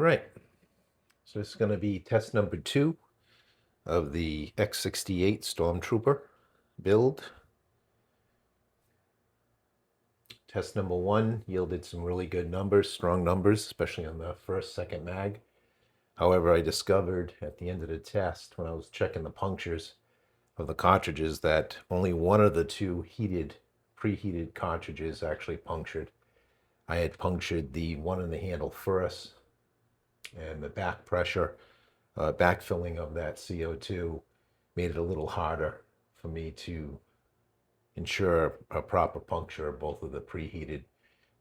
All right, so this is going to be test number 2 of the X-68 Stormtrooper build. Test number 1 yielded some really good numbers, strong numbers, especially on the first, second mag. However, I discovered at the end of the test, when I was checking the punctures of the cartridges, that only one of the two preheated cartridges actually punctured. I had punctured the one in the handle first, and the back pressure, backfilling of that CO2 made it a little harder for me to ensure a proper puncture of both of the preheated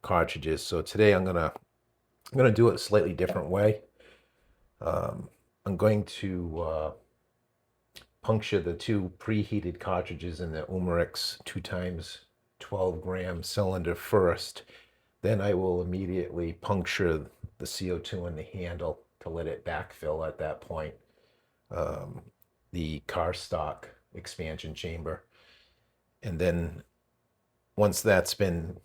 cartridges. So today I'm gonna do it a slightly different way. I'm going to puncture the two preheated cartridges in the Umarex 2x12-gram cylinder first. Then I will immediately puncture the CO2 in the handle to let it backfill at that point. The car stock expansion chamber. And then once that's been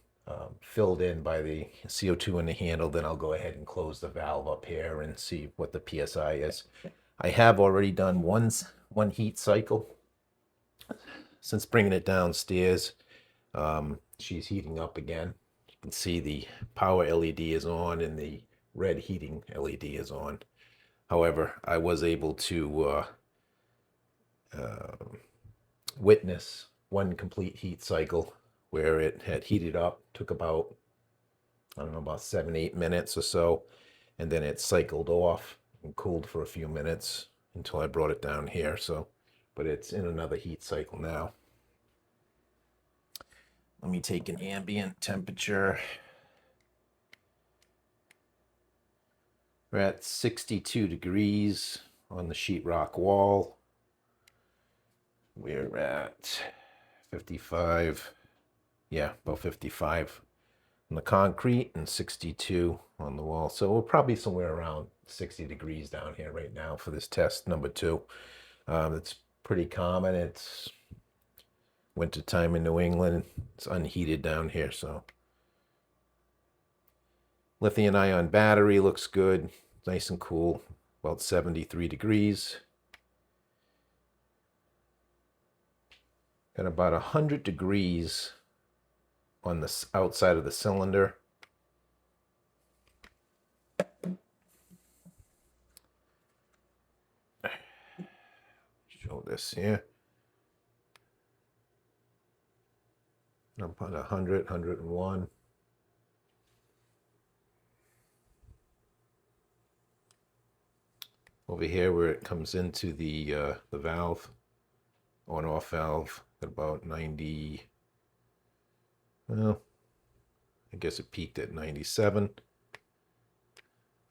filled in by the CO2 in the handle, then I'll go ahead and close the valve up here and see what the PSI is. I have already done one heat cycle. Since bringing it downstairs, she's heating up again. You can see the power LED is on and the red heating LED is on. However, I was able to witness one complete heat cycle where it had heated up, took about, I don't know, about 7-8 minutes or so, and then it cycled off and cooled for a few minutes until I brought it down here. So, but it's in another heat cycle now. Let me take an ambient temperature. We're at 62 degrees on the sheetrock wall. We're at 55, yeah, about 55 on the concrete and 62 on the wall. So we're probably somewhere around 60 degrees down here right now for this test number 2. It's pretty common. It's winter time in New England. It's unheated down here, so. Lithium ion battery looks good, nice and cool, about 73 degrees. Got about 100 degrees on the outside of the cylinder. Show this here. About 100, 101. Over here where it comes into the valve, on-off valve, at about 90. Well, I guess it peaked at 97.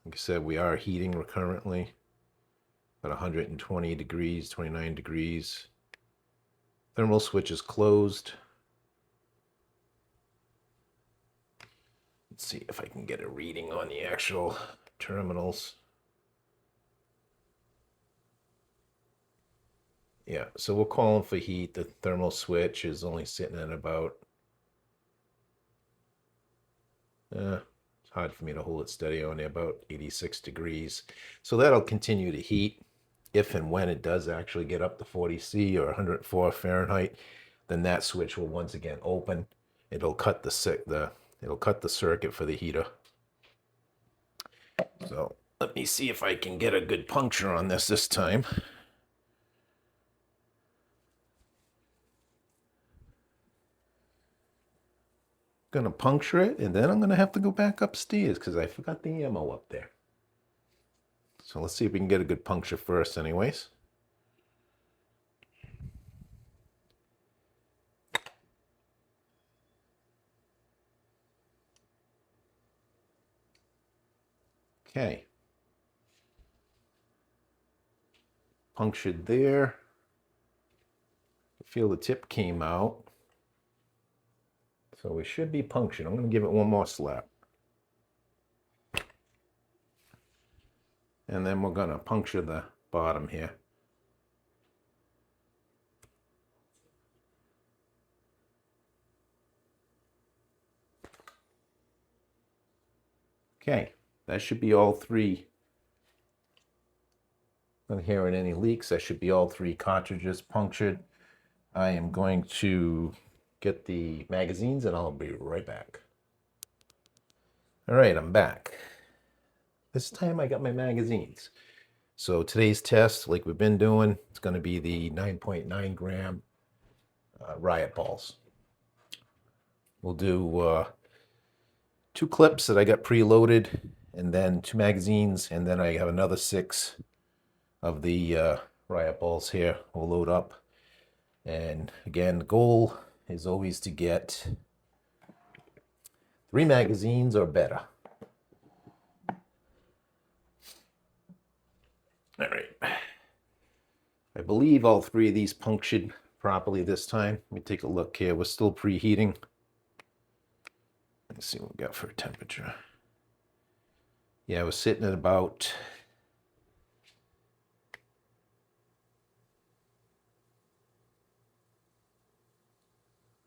Like I said, we are heating currently. About 120 degrees, 29 degrees. Thermal switch is closed. Let's see if I can get a reading on the actual terminals. Yeah, so we're calling for heat. The thermal switch is only sitting at about, it's hard for me to hold it steady on there, about 86 degrees. So that'll continue to heat. If and when it does actually get up to 40 C or 104 Fahrenheit, then that switch will once again open. It'll cut the circuit for the heater. So let me see if I can get a good puncture on this time. Gonna puncture it, and then I'm gonna have to go back upstairs because I forgot the ammo up there. So let's see if we can get a good puncture first anyways. Okay. Punctured there. I feel the tip came out. So we should be punctured. I'm going to give it one more slap. And then we're going to puncture the bottom here. Okay, that should be all 3 Not hearing any leaks. That should be all 3 cartridges punctured. I am going to get the magazines and I'll be right back. All right, I'm back. This time I got my magazines. So today's test, like we've been doing, it's going to be the 9.9 gram riot balls. We'll do 2 clips that I got preloaded, and then 2 magazines, and then I have another 6 of the riot balls here. We'll load up. And again, the goal is always to get 3 magazines or better. All right. I believe all 3 of these punctured properly this time. Let me take a look here. We're still preheating. Let's see what we got for temperature. Yeah, we're sitting at about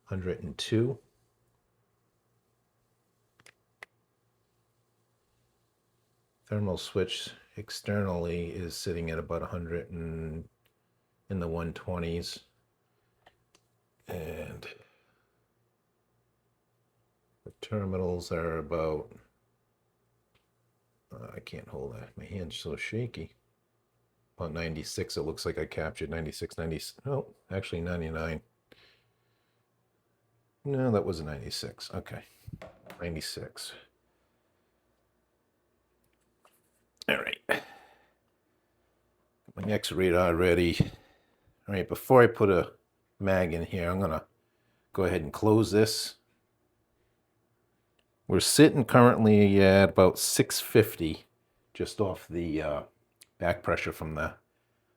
102. Thermal switch externally is sitting at about 100 and in the 120s. And the terminals are about, I can't hold that. My hand's so shaky. About 96, it looks like I captured 96, 90, oh, actually 99. No, that was a 96. Okay, 96. All right. My next radar ready. All right, before I put a mag in here, I'm gonna go ahead and close this. We're sitting currently at about 650, just off the back pressure from the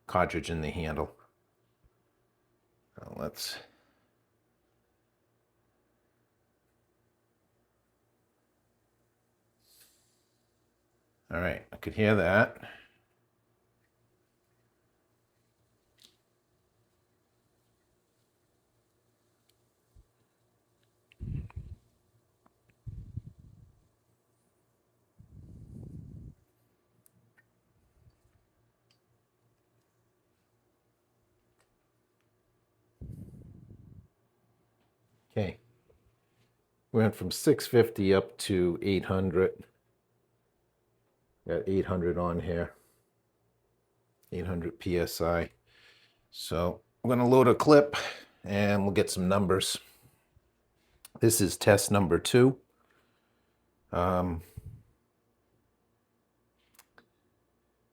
cartridge in the handle. Now let's all right, I could hear that. Okay. We went from 650 up to 800. Got 800 on here. 800 PSI. So I'm going to load a clip and we'll get some numbers. This is test number 2. Won't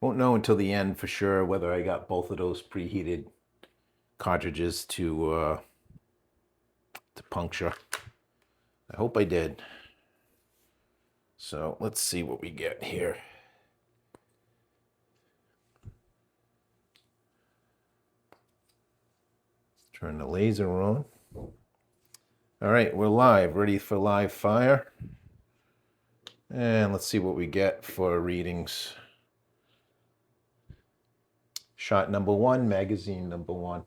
know until the end for sure whether I got both of those preheated cartridges to puncture. I hope I did. So let's see what we get here. Turn the laser on. All right, we're live, ready for live fire. And let's see what we get for readings. Shot number 1, magazine number 1.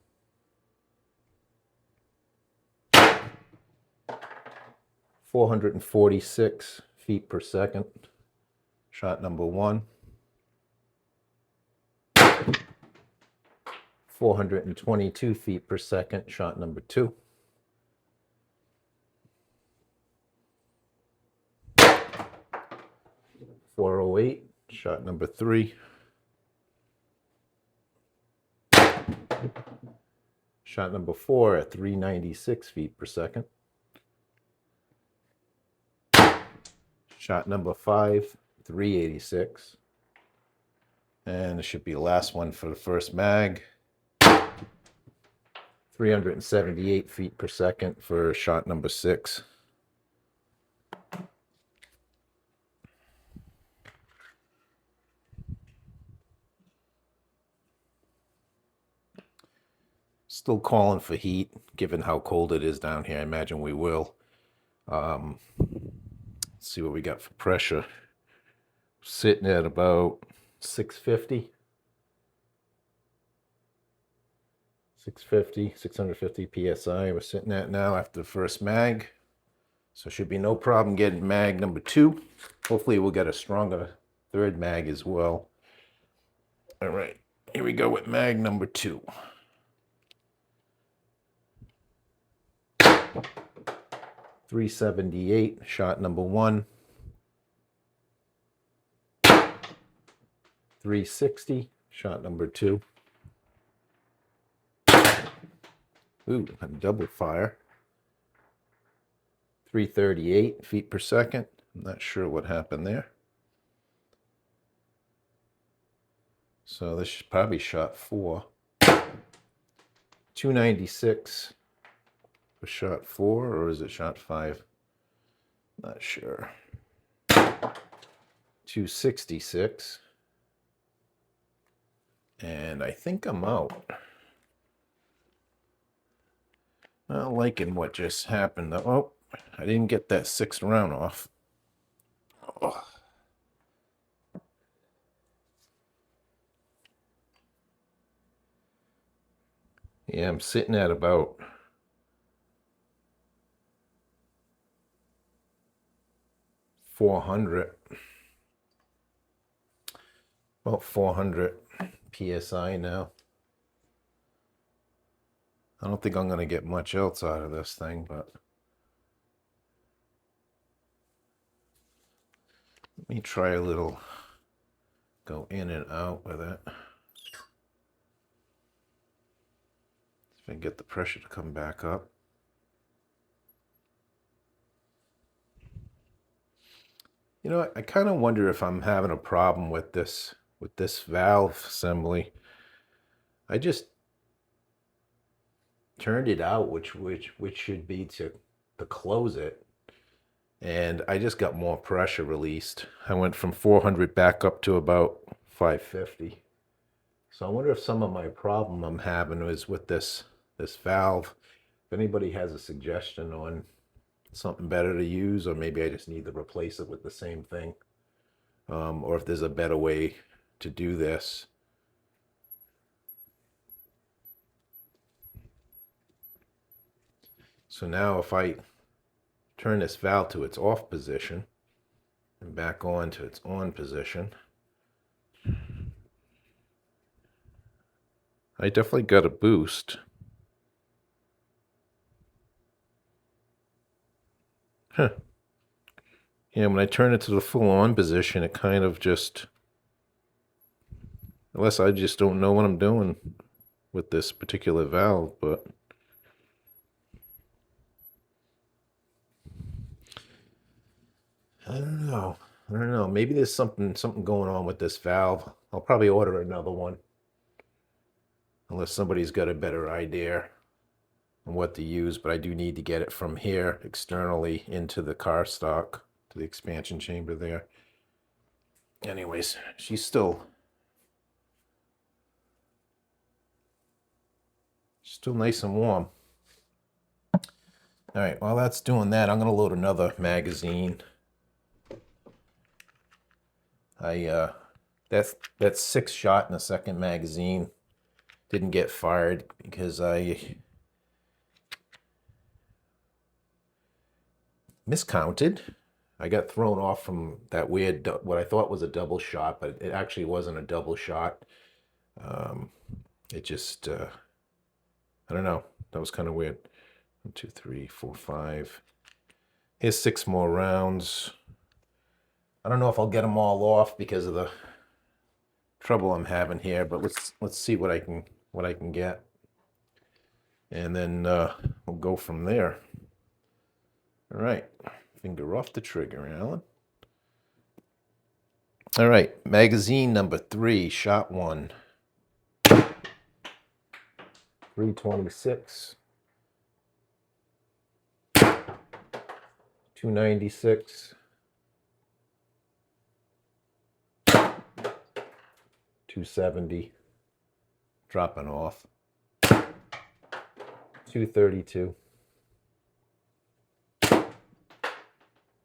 (446 feet per second). Shot number 1. 422 feet per second. Shot number 2. 408. Shot number 3. Shot number 4 at 396 feet per second. Shot number 5, 386. And it should be the last one for the first mag. 378 feet per second for shot number 6. Still calling for heat, given how cold it is down here. I imagine we will. Let's see what we got for pressure. Sitting at about 650. 650 PSI we're sitting at now after the first mag. So should be no problem getting mag number 2. Hopefully we'll get a stronger third mag as well. All right, Here we go with mag number 2. .378, shot number 1. 360, shot number 2. Ooh, a double fire. 338 feet per second. I'm not sure what happened there. So this is probably shot 4. 296 for shot 4, or is it shot 5? Not sure. 266. And I think I'm out. Not liking what just happened. Oh, I didn't get that 6th round off. Oh. Yeah, I'm sitting at about 400. About 400 PSI now. I don't think I'm going to get much else out of this thing, but let me try a little, go in and out with it. See if I can get the pressure to come back up. You know, I kind of wonder if I'm having a problem with this valve assembly. I just turned it out, which should be to close it, and I just got more pressure released. I went from 400 back up to about 550. So I wonder if some of my problem I'm having is with this valve. If anybody has a suggestion on something better to use, or maybe I just need to replace it with the same thing, or if there's a better way to do this. So now if I turn this valve to its off position and back on to its on position, I definitely got a boost. Huh. Yeah, when I turn it to the full on position, it kind of just, unless I just don't know what I'm doing with this particular valve, but I don't know. Maybe there's something going on with this valve. I'll probably order another one, unless somebody's got a better idea on what to use. But I do need to get it from here externally into the car stock, to the expansion chamber there. Anyways, she's still nice and warm. All right, while that's doing that, I'm gonna load another magazine. That 6 shot in the second magazine didn't get fired because I miscounted. I got thrown off from that weird, what I thought was a double shot, but it actually wasn't a double shot. It just, I don't know. That was kind of weird. 1, 2, 3, 4, 5. Here's 6 more rounds. I don't know if I'll get them all off because of the trouble I'm having here, but let's see what I can get, and then we'll go from there. All right, finger off the trigger, Alan. All right, magazine number 3, shot 1. 326. 296. 270, dropping off. 232.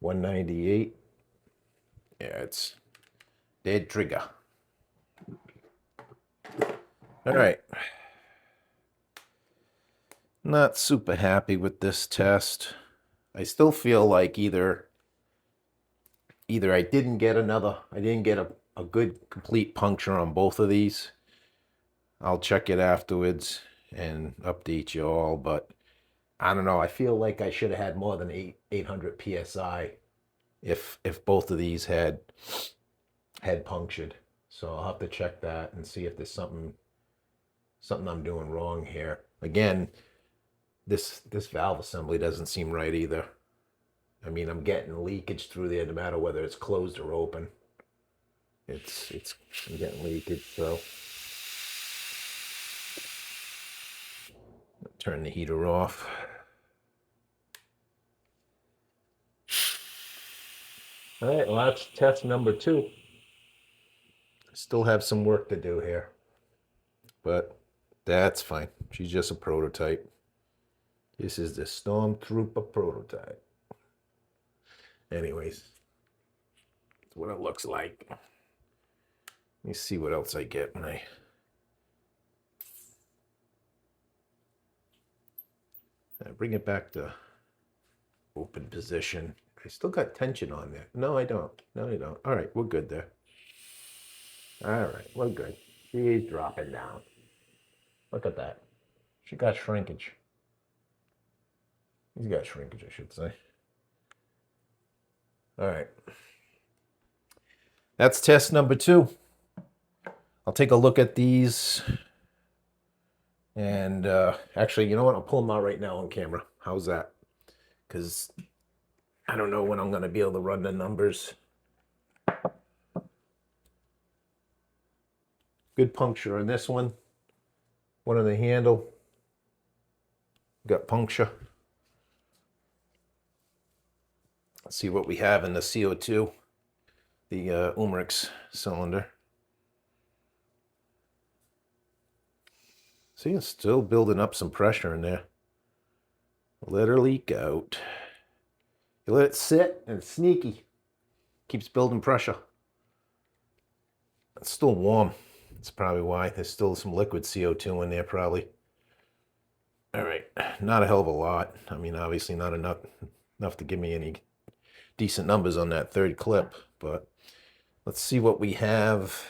198. Yeah, it's dead trigger. All right. Not super happy with this test. I still feel like either I didn't get a good complete puncture on both of these, I'll check it afterwards and update you all, but I don't know. I feel like I should have had more than 800 psi if both of these had punctured. So I'll have to check that and see if there's something I'm doing wrong here. Again, this valve assembly doesn't seem right either. I mean, I'm getting leakage through there no matter whether it's closed or open. I'm getting leakage, so turn the heater off. All right, well, that's test number 2. Still have some work to do here, but that's fine. She's just a prototype. This is the Stormtrooper prototype. Anyways, that's what it looks like. Let me see what else I get when I bring it back to open position. I still got tension on there. No, I don't. No, I don't. All right, we're good there. All right, we're good. She's dropping down. Look at that. She got shrinkage. He's got shrinkage, I should say. All right. That's test number 2. I'll take a look at these. And actually, you know what? I'll pull them out right now on camera. How's that? Because I don't know when I'm going to be able to run the numbers. Good puncture on this one. One on the handle. Got puncture. Let's see what we have in the CO2. The Umrix cylinder. See, it's still building up some pressure in there. Let her leak out. You let it sit and it's sneaky. Keeps building pressure. It's still warm. That's probably why. There's still some liquid CO2 in there probably. All right, not a hell of a lot. I mean, obviously not enough to give me any decent numbers on that third clip, but let's see what we have.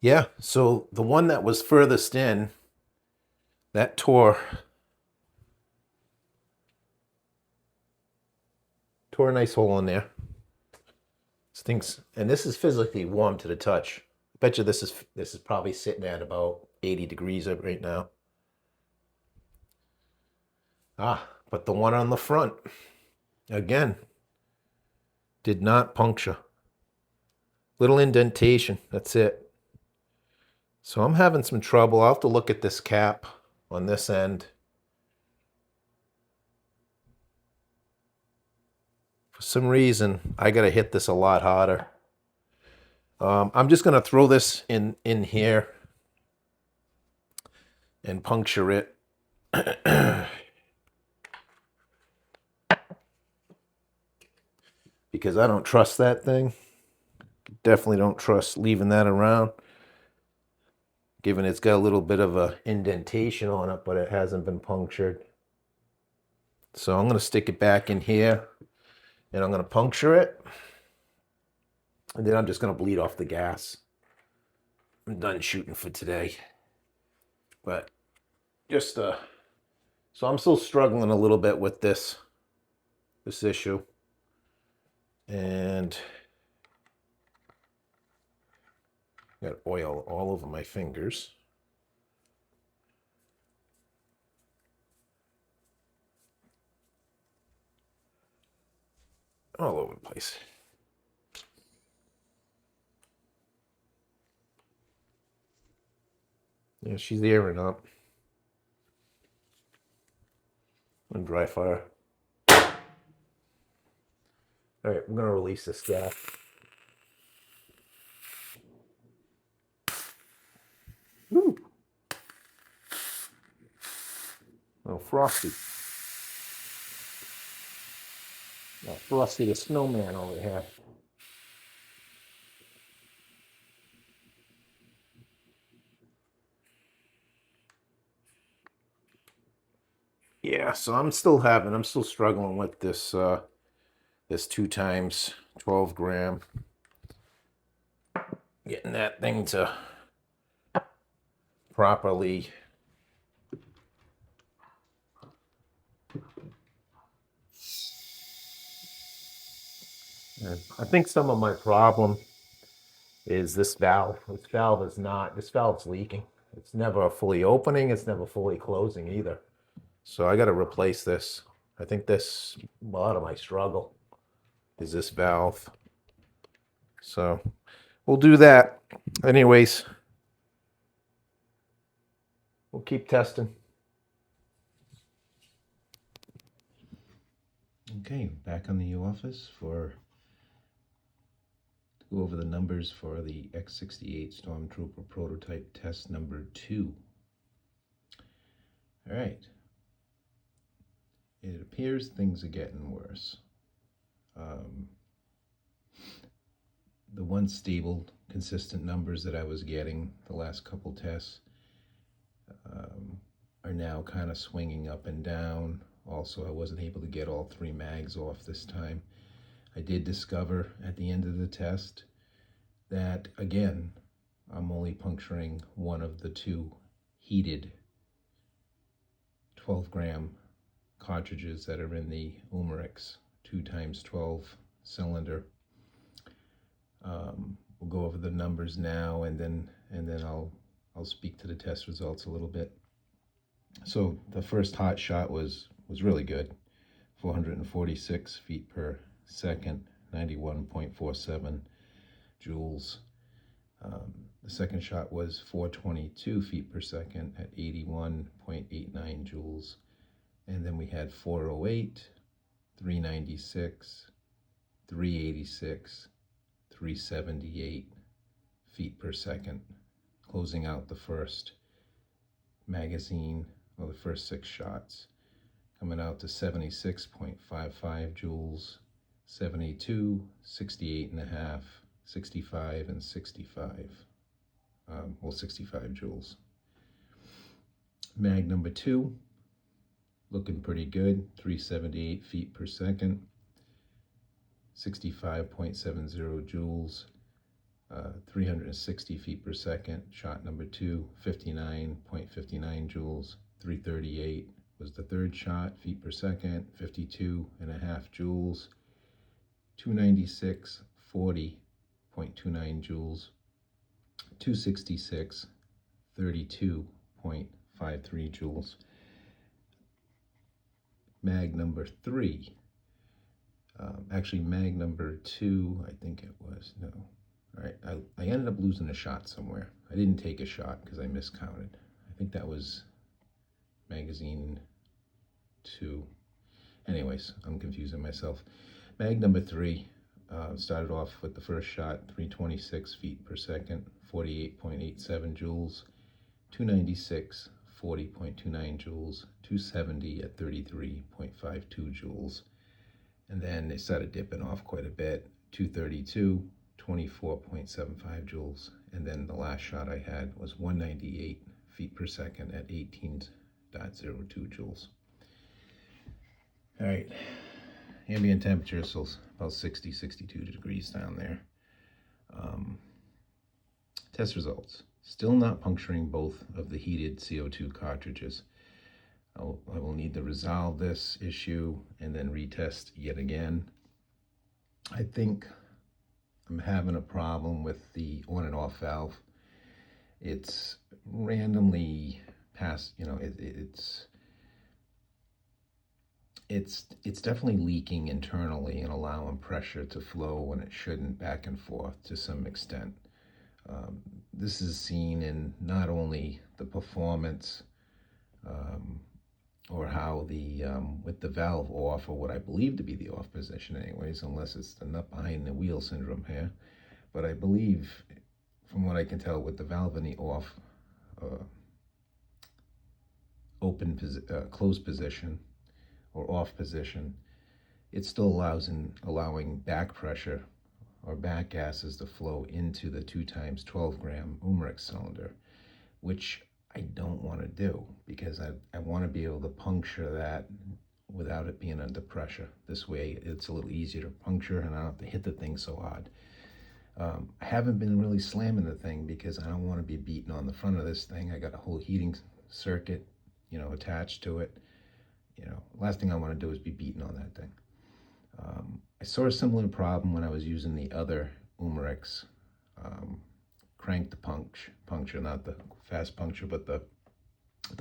Yeah, so the one that was furthest in, that tore a nice hole in there. Things, and this is physically warm to the touch. I bet you this is probably sitting at about 80 degrees right now. But the one on the front, again, did not puncture. Little indentation, that's it. So I'm having some trouble. I'll have to look at this cap on this end. For some reason, I gotta hit this a lot harder. I'm just gonna throw this in here and puncture it. Because I don't trust that thing. Definitely don't trust leaving that around. Given it's got a little bit of a indentation on it, but it hasn't been punctured. So I'm going to stick it back in here and I'm going to puncture it. And then I'm just going to bleed off the gas. I'm done shooting for today. But just, so I'm still struggling a little bit with this issue. And got oil all over my fingers. All over the place. Yeah, she's airing up. And dry fire. All right, we're gonna release this gas. Woo! Oh, Frosty. Oh, Frosty the snowman over here. Yeah, so I'm still struggling with this this 2 times 12 gram. Getting that thing to properly I think some of my problem is this valve. This valve's leaking. It's never fully opening, it's never fully closing either. So I got to replace this. I think this, a lot of my struggle is this valve. So we'll do that. Anyways, we'll keep testing. Okay, back on the office to go over the numbers for the X-68 Stormtrooper prototype test number 2. All right. It appears things are getting worse. The one stable, consistent numbers that I was getting the last couple tests are now kind of swinging up and down. Also, I wasn't able to get all 3 mags off this time. I did discover at the end of the test that, again, I'm only puncturing one of the 2 heated 12 gram cartridges that are in the Umerix 2x12 cylinder. We'll go over the numbers now, and then I'll speak to the test results a little bit. So the first hot shot was really good, 446 feet per second, 91.47 joules. The second shot was 422 feet per second at 81.89 joules. And then we had 408, 396, 386, 378 feet per second, closing out the first magazine, or the first 6 shots, coming out to 76.55 joules, 72, 68.5, 65, and 65. 65 joules. Mag number 2, looking pretty good, 378 feet per second, 65.70 joules, 360 feet per second. Shot number 2, 59.59 joules, 338 was the third shot, feet per second, 52.5 joules, 296, 40.29 joules, 266, 32.53 joules. Mag number 3, actually mag number 2, I think it was, no. All right, I ended up losing a shot somewhere. I didn't take a shot because I miscounted. I think that was magazine 2. Anyways, I'm confusing myself. Mag number 3 started off with the first shot, 326 feet per second, 48.87 joules, 296, 40.29 joules, 270 at 33.52 joules. And then they started dipping off quite a bit, 232, 24.75 joules. And then the last shot I had was 198 feet per second at 18.02 joules. All right, ambient temperature, so about 60, 62 degrees down there. Test results. Still not puncturing both of the heated CO2 cartridges. I will need to resolve this issue and then retest yet again. I think I'm having a problem with the on and off valve. It's randomly it's definitely leaking internally and allowing pressure to flow when it shouldn't, back and forth to some extent. This is seen in not only the performance or how with the valve off, or what I believe to be the off position anyways, unless it's the nut behind the wheel syndrome here. But I believe, from what I can tell, with the valve in the off, closed position or off position, it still allowing back pressure or back gases to flow into the 2x12 gram Umerix cylinder, which I don't want to do, because I want to be able to puncture that without it being under pressure. This way it's a little easier to puncture and I don't have to hit the thing so hard. I haven't been really slamming the thing because I don't want to be beating on the front of this thing. I got a whole heating circuit, attached to it. Last thing I want to do is be beating on that thing. I saw a similar problem when I was using the other Umarex crank to puncture, not the fast puncture, but the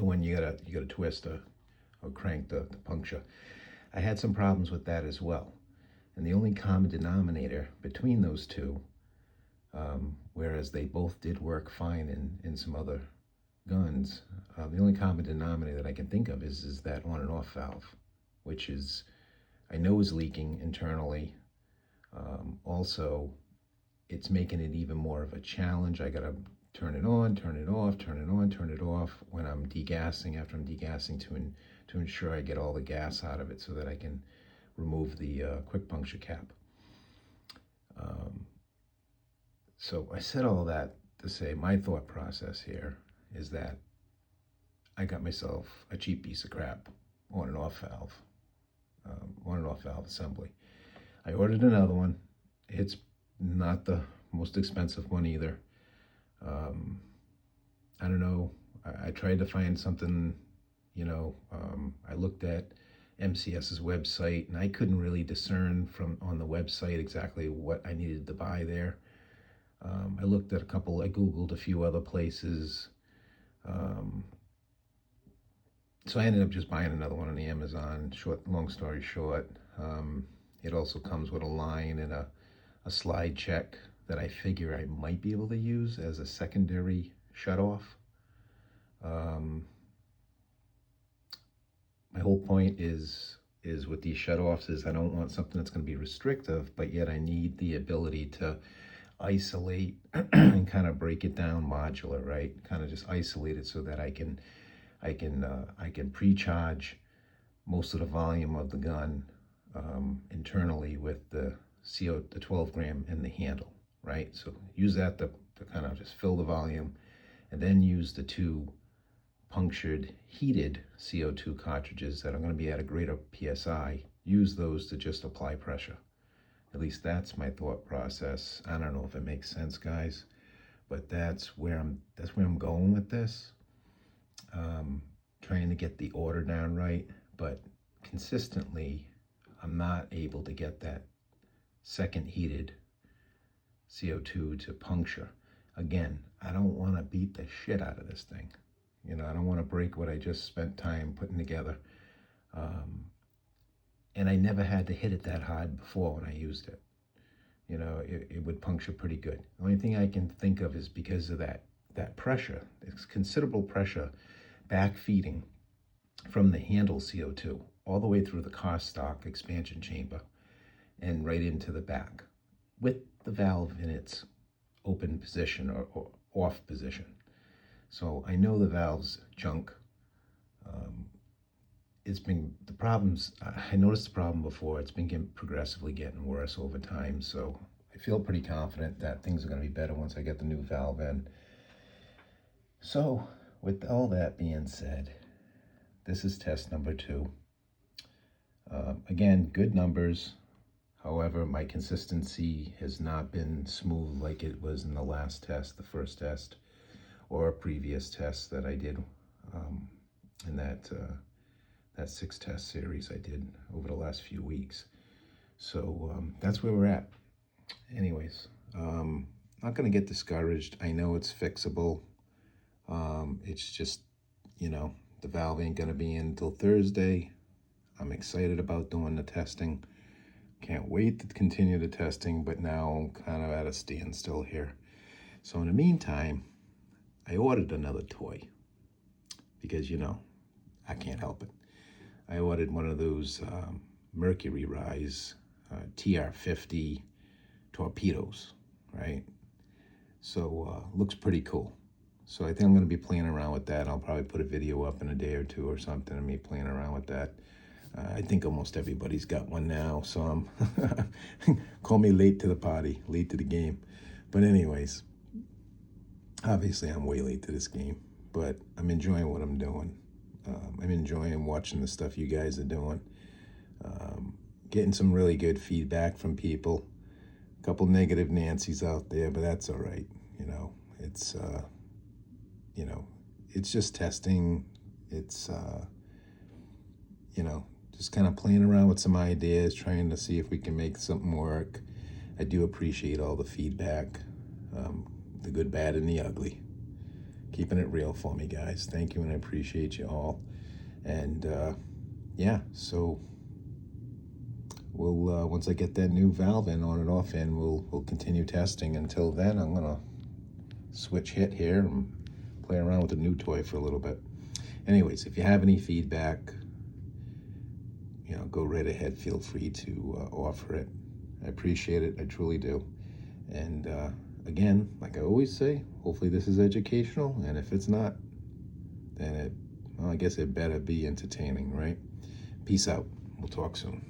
one you gotta twist or crank the puncture. I had some problems with that as well. And the only common denominator between those two, whereas they both did work fine in some other guns, the only common denominator that I can think of is that on and off valve, which is, I know is leaking internally. Also, it's making it even more of a challenge. I gotta turn it on, turn it off, turn it on, turn it off when I'm degassing, after I'm degassing, to ensure I get all the gas out of it so that I can remove the quick puncture cap. So I said all that to say my thought process here is that I got myself a cheap piece of crap on and off valve assembly. I ordered another one. It's not the most expensive one either. I don't know. I tried to find something, I looked at MCS's website and I couldn't really discern on the website exactly what I needed to buy there. I looked at I Googled a few other places. So I ended up just buying another one on the Amazon. Long story short, it also comes with a line and a slide check that I figure I might be able to use as a secondary shutoff. My whole point is with these shutoffs is I don't want something that's going to be restrictive, but yet I need the ability to isolate and kind of break it down modular, right? Kind of just isolate it so that I can pre-charge most of the volume of the gun internally with the 12 gram in the handle, right? So use that to kind of just fill the volume, and then use the two punctured heated CO2 cartridges that are going to be at a greater PSI. Use those to just apply pressure. At least that's my thought process. I don't know if it makes sense, guys, but that's where I'm going with this. Trying to get the order down right, but consistently I'm not able to get that second heated CO2 to puncture. Again, I don't want to beat the shit out of this thing. I don't want to break what I just spent time putting together. And I never had to hit it that hard before when I used it. It would puncture pretty good. The only thing I can think of is because of that pressure. It's considerable pressure back feeding from the handle CO2 all the way through the car stock expansion chamber and right into the back with the valve in its open position or off position. So I know the valve's junk. I noticed the problem before. It's been progressively getting worse over time. So I feel pretty confident that things are going to be better once I get the new valve in. So with all that being said, this is test number 2. Again, good numbers. However, my consistency has not been smooth like it was in the last test, the first test, or a previous test that I did in that 6-test series I did over the last few weeks. So that's where we're at. Anyways, not going to get discouraged. I know it's fixable. It's just, the valve ain't going to be in until Thursday. I'm excited about doing the testing. Can't wait to continue the testing, but now I'm kind of at a standstill here. So in the meantime, I ordered another toy because, I can't help it. I ordered one of those Mercury Rise TR50 torpedoes, right? So looks pretty cool. So I think I'm going to be playing around with that. I'll probably put a video up in a day or two or something of me playing around with that. I think almost everybody's got one now, so I'm call me late to the party, late to the game. But anyways, obviously I'm way late to this game, but I'm enjoying what I'm doing. I'm enjoying watching the stuff you guys are doing. Getting some really good feedback from people. A couple negative Nancy's out there, but that's all right. You know, it's you know, it's just testing. It's you know, just kind of playing around with some ideas, trying to see if we can make something work. I do appreciate all the feedback, the good, bad, and the ugly. Keeping it real for me, guys. Thank you, and I appreciate you all. And yeah, so we'll once I get that new valve in, on and off in, we'll continue testing. Until then, I'm gonna switch hit here and play around with the new toy for a little bit. Anyways, if you have any feedback, you know, go right ahead. Feel free to offer it. I appreciate it. I truly do. And again, like I always say, hopefully this is educational. And if it's not, then well, I guess it better be entertaining, right? Peace out. We'll talk soon.